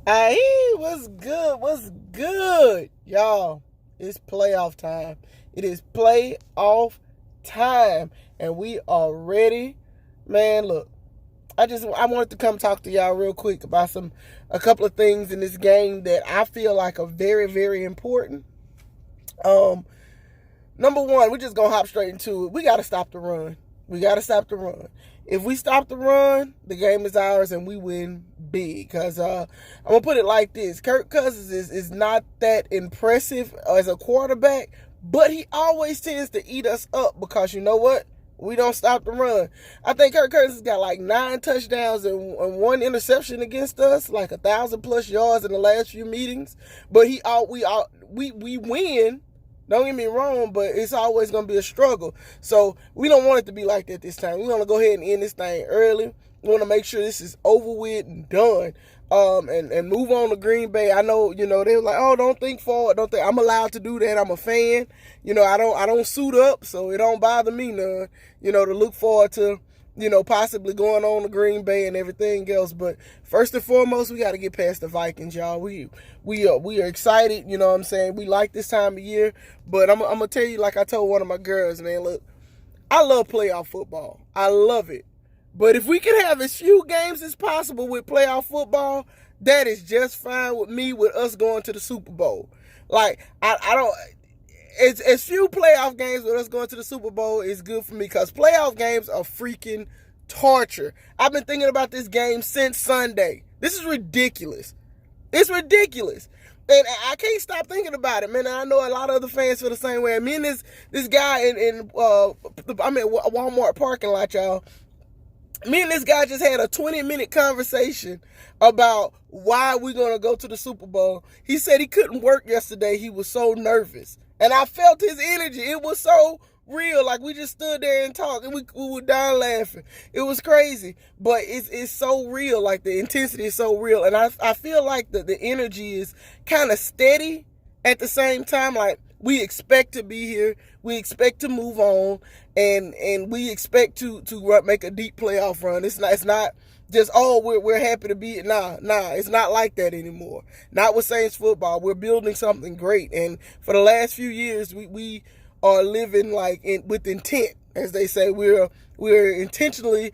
Hey, what's good? What's good? Y'all, it's playoff time. It is playoff time. And we are ready. Man, look, I wanted to come talk to y'all real quick about a couple of things in this game that I feel like are very, very important. Um, Number one, we're just gonna hop straight into it. We gotta stop the run. We gotta stop the run. If we stop the run, the game is ours and we win big. Cause I'm gonna put it like this: Kirk Cousins is not that impressive as a quarterback, but he always tends to eat us up because you know what? We don't stop the run. I think Kirk Cousins got like 9 touchdowns and 1 interception against us, like 1,000+ yards in the last few meetings. But we win. Don't get me wrong, but it's always going to be a struggle. So we don't want it to be like that this time. We want to go ahead and end this thing early. We want to make sure this is over with and done. And move on to Green Bay. I know, they're like, oh, don't think forward. Don't think. I'm allowed to do that. I'm a fan. I don't suit up, so it don't bother me none. To look forward to, possibly going on to Green Bay and everything else. But first and foremost, we got to get past the Vikings, y'all. We are excited, you know what I'm saying? We like this time of year, but I'm going to tell you, like I told one of my girls, man, look, I love playoff football. I love it. But if we can have as few games as possible with playoff football, that is just fine with me, with us going to the Super Bowl. Like, I don't... As few playoff games with us going to the Super Bowl is good for me because playoff games are freaking torture. I've been thinking about this game since Sunday. This is ridiculous. It's ridiculous. And I can't stop thinking about it, man. I know a lot of other fans feel the same way. Me and this guy in Walmart parking lot, y'all. Me and this guy just had a 20-minute conversation about why we're going to go to the Super Bowl. He said he couldn't work yesterday. He was so nervous. And I felt his energy. It was so real. Like, we just stood there and talked, and we were dying laughing. It was crazy. But it's so real. Like, the intensity is so real. And I feel like the energy is kind of steady at the same time. Like, we expect to be here. We expect to move on. And we expect to make a deep playoff run. It's not just, oh, we're happy to be it. Nah, it's not like that anymore. Not with Saints football. We're building something great. And for the last few years, we are living with intent, as they say. We're intentionally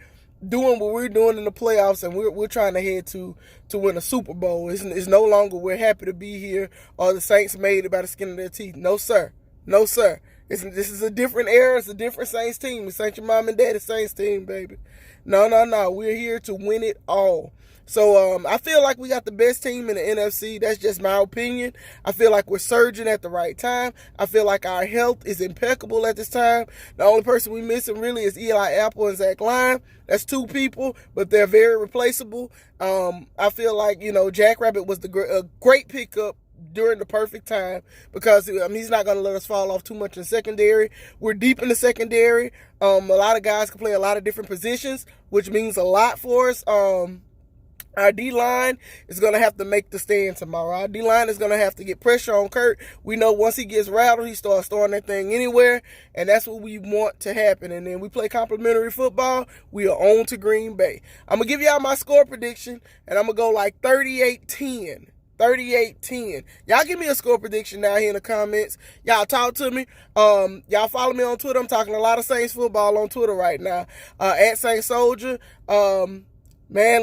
doing what we're doing in the playoffs, and we're trying to head to win a Super Bowl. It's no longer we're happy to be here or the Saints made it by the skin of their teeth. No, sir. No, sir. This is a different era. It's a different Saints team. It's ain't your mom and daddy Saints team, baby. No. We're here to win it all. So I feel like we got the best team in the NFC. That's just my opinion. I feel like we're surging at the right time. I feel like our health is impeccable at this time. The only person we missing really is Eli Apple and Zach Line. That's 2 people, but they're very replaceable. I feel like, Jackrabbit was a great pickup during the perfect time because he's not going to let us fall off too much in secondary. We're deep in the secondary. A lot of guys can play a lot of different positions, which means a lot for us. Our D-line is going to have to make the stand tomorrow. Our D-line is going to have to get pressure on Kurt. We know once he gets rattled, he starts throwing that thing anywhere, and that's what we want to happen. And then we play complimentary football. We are on to Green Bay. I'm going to give y'all my score prediction, and I'm going to go like 38-10. 38-10. Y'all give me a score prediction down here in the comments. Y'all talk to me. Y'all follow me on Twitter. I'm talking a lot of Saints football on Twitter right now. At Saint Soldier. Man,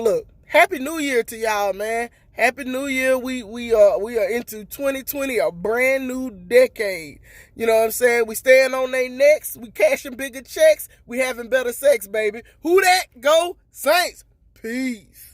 look. Happy New Year to y'all, man. Happy New Year. We are into 2020, a brand new decade. You know what I'm saying? We staying on their necks. We cashing bigger checks. We having better sex, baby. Who that? Go Saints. Peace.